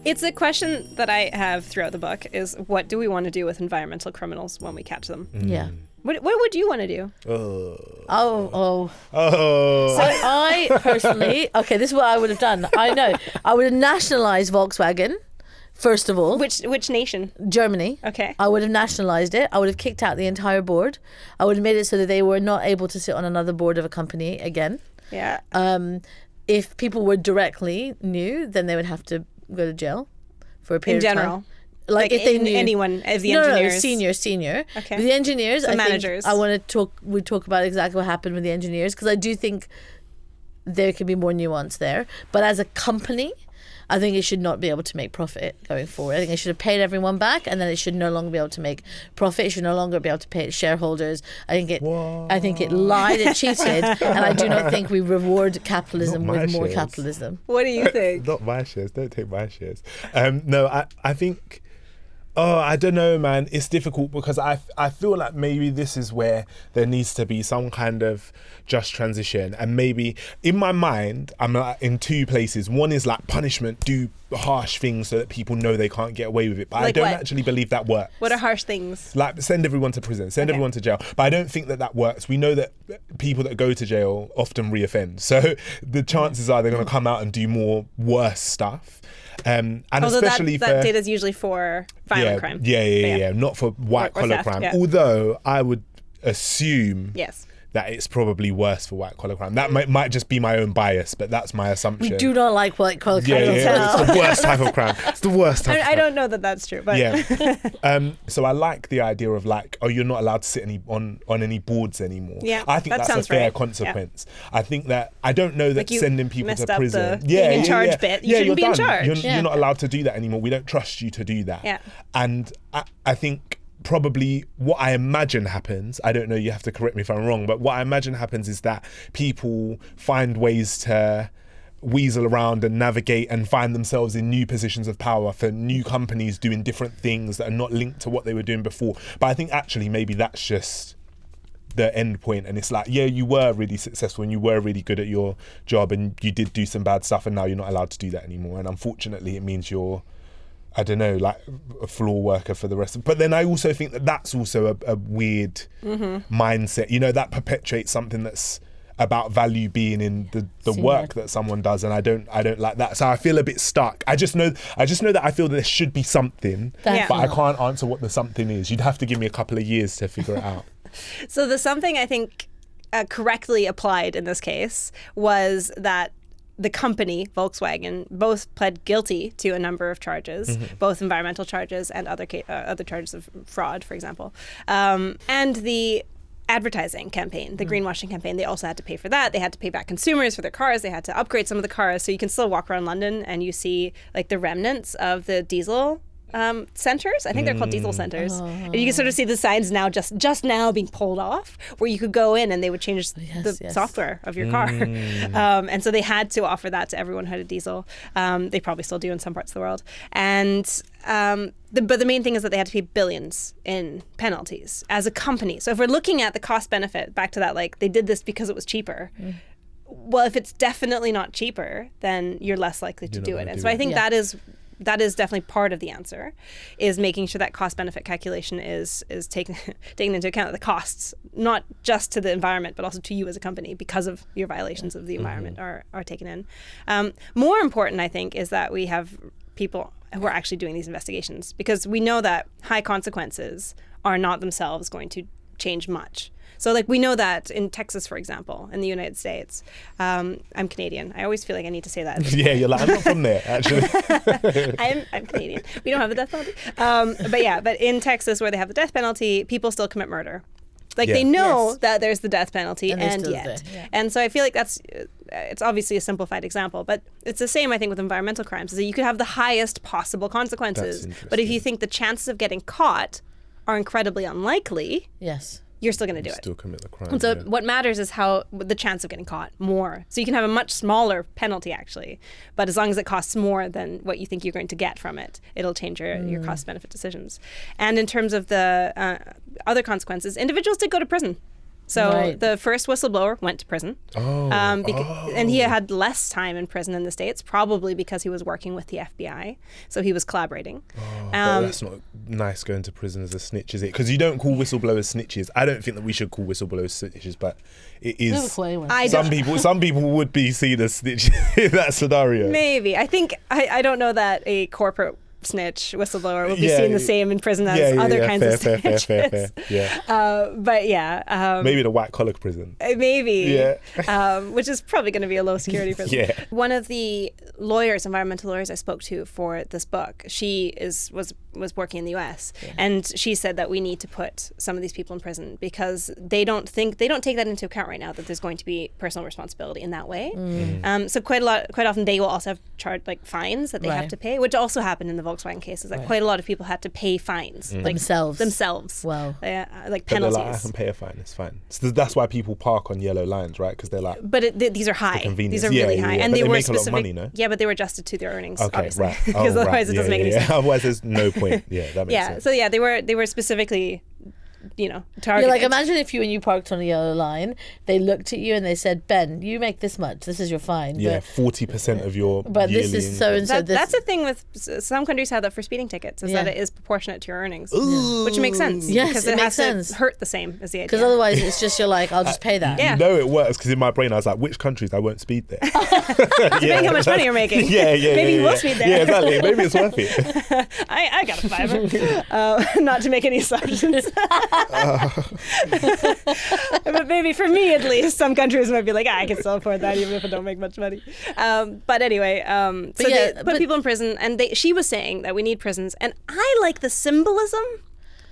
It's a question that I have throughout the book is what do we want to do with environmental criminals when we catch them? Yeah. What would you want to do? So I personally, okay, this is what I would have done. I know. I would have nationalised Volkswagen, first of all. Which nation? Germany. Okay. I would have nationalised it. I would have kicked out the entire board. I would have made it so that they were not able to sit on another board of a company again. Yeah. If people were directly new, then they would have to go to jail for a period of time. In general. Like if they knew anyone as the engineers. No, senior. Okay. With the engineers, The I managers. think we talk about exactly what happened with the engineers, because I do think there could be more nuance there. But as a company, I think it should not be able to make profit going forward. I think it should have paid everyone back, and then it should no longer be able to make profit. It should no longer be able to pay its shareholders. I think it lied, it cheated, and I do not think we reward capitalism with more capitalism. What do you think? Not my shares. Don't take my shares. No, I think. Oh, I don't know, man. It's difficult because I feel like maybe this is where there needs to be some kind of just transition. And maybe in my mind, I'm like in two places. One is like punishment, do harsh things so that people know they can't get away with it. But Like I don't what? actually believe that works. What are harsh things? Like send everyone to prison, send everyone to jail. But I don't think that works. We know that people that go to jail often reoffend. So the chances are they're going to come out and do more worse stuff. And although especially that data is usually for violent crime. Yeah, not for white collar theft, crime. yeah. Although I would assume Yes. that it's probably worse for white collar crime. That might just be my own bias, but that's my assumption. We do not like white collar crime. It's the worst type of crime. It's the worst type of crime. I don't know that that's true, but So I like the idea of like, you're not allowed to sit on any boards anymore. Yeah, I think that that's a sounds fair right. consequence. I think that I don't know that Like you sending people messed to up prison. the being in charge bit. You shouldn't you're be in done. charge. You're not allowed to do that anymore. We don't trust you to do that. Yeah. And I think probably what I imagine happens, I don't know, you have to correct me if I'm wrong, but what I imagine happens is that people find ways to weasel around and navigate and find themselves in new positions of power for new companies doing different things that are not linked to what they were doing before. But I think actually maybe that's just the end point, and it's like, yeah, you were really successful and you were really good at your job and you did do some bad stuff and now you're not allowed to do that anymore, and unfortunately it means you're, I don't know, like a floor worker for the rest of. But then I also think that that's also a weird mindset, you know, that perpetuates something that's about value being in the work that someone does, and I don't like that. So I feel a bit stuck. I just know that I feel that there should be something, but I can't answer what the something is. You'd have to give me a couple of years to figure it out. So the something I think correctly applied in this case was that the company, Volkswagen, both pled guilty to a number of charges, both environmental charges and other charges of fraud, for example. And the advertising campaign, the greenwashing campaign, they also had to pay for that. They had to pay back consumers for their cars. They had to upgrade some of the cars. So you can still walk around London and you see like the remnants of the diesel centers. I think they're called diesel centers. And you can sort of see the signs now just now being pulled off, where you could go in and they would change the software of your car. And so they had to offer that to everyone who had a diesel. They probably still do in some parts of the world. And but the main thing is that they had to pay billions in penalties as a company. So if we're looking at the cost benefit, back to that, like they did this because it was cheaper. Well, if it's definitely not cheaper, then you're less likely to do it. And so I think that is definitely part of the answer, is making sure that cost benefit calculation is taken into account, the costs, not just to the environment, but also to you as a company because of your violations of the environment are taken in. More important, I think, is that we have people who are actually doing these investigations, because we know that high consequences are not themselves going to change much. So like we know that in Texas, for example, in the United States, I'm Canadian. I always feel like I need to say that. Yeah, you're like, I'm not from there, actually. I'm Canadian. We don't have the death penalty. But in Texas, where they have the death penalty, people still commit murder. Like they know that there's the death penalty, and yet. And so I feel like it's obviously a simplified example, but it's the same, I think, with environmental crimes, is that you could have the highest possible consequences. But if you think the chances of getting caught are incredibly unlikely, you're still going to do it. Still commit the crime. And so what matters is how the chance of getting caught more. So you can have a much smaller penalty, actually, but as long as it costs more than what you think you're going to get from it, it'll change your cost-benefit decisions. And in terms of the other consequences, individuals did go to prison. So Right. the first whistleblower went to prison. And he had less time in prison in the States, probably because he was working with the FBI. So he was collaborating. But that's not nice going to prison as a snitch, is it? Because you don't call whistleblowers snitches. I don't think that we should call whistleblowers snitches, but it Never is. call anyone. Some people would be seen as snitches in that scenario. Maybe. I don't know that a corporate snitch whistleblower would be seen the same in prison as other kinds of snitches. Fair. Yeah. But yeah. Maybe the white collar prison. Maybe. Yeah. Which is probably going to be a low security prison. Yeah. One of the environmental lawyers I spoke to for this book, she was working in the US, and she said that we need to put some of these people in prison because they don't take that into account right now, that there's going to be personal responsibility in that way. So quite often they will also have fines that they have to pay, which also happened in the Volkswagen cases. That quite a lot of people had to pay fines themselves. Wow. Like But penalties. they're like, I can pay a fine, it's fine. So that's why people park on yellow lines, right? Because they're like, but these are high. convenience. These are really high, and But they they were make a lot of specific. money, no? Yeah, but they were adjusted to their earnings. okay, obviously. right. Because otherwise it doesn't make any sense. Otherwise there's no point. Yeah, that makes sense. So they were specifically, targeted. You're like, imagine if when you parked on a yellow line, they looked at you and they said, Ben, you make this much. This is your fine. Yeah, 40% of your But yearly this is so and so. That, that's the thing with some countries have that for speeding tickets, is that it is proportionate to your earnings, which makes sense. Yes, because it has makes sense. to hurt the same as the idea. Because otherwise it's just, you're like, I'll just pay that. Yeah. You know it works because in my brain I was like, which countries I won't speed there? Depending how much money you're making. Maybe you will speed there. Yeah, exactly. Maybe it's worth it. I got a $5. Not to make any assumptions. But maybe for me at least, some countries might be like, I can still afford that even if I don't make much money. But anyway, they put people in prison, and she was saying that we need prisons, and I like the symbolism.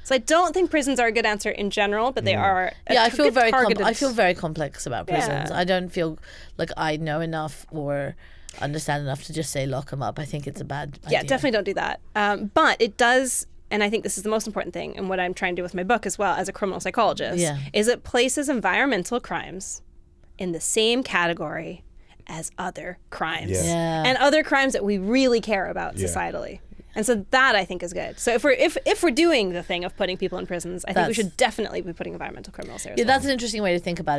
So I don't think prisons are a good answer in general, but they are. I feel very targeted. I feel very complex about prisons. I don't feel like I know enough or understand enough to just say lock them up. I think it's a bad idea. Yeah, definitely don't do that. But it does, and I think this is the most important thing, and what I'm trying to do with my book as well as a criminal psychologist, is it places environmental crimes in the same category as other crimes. And other crimes that we really care about societally. And so that I think is good. So if we're doing the thing of putting people in prisons, I think we should definitely be putting environmental criminals there as well. That's an interesting way to think about it.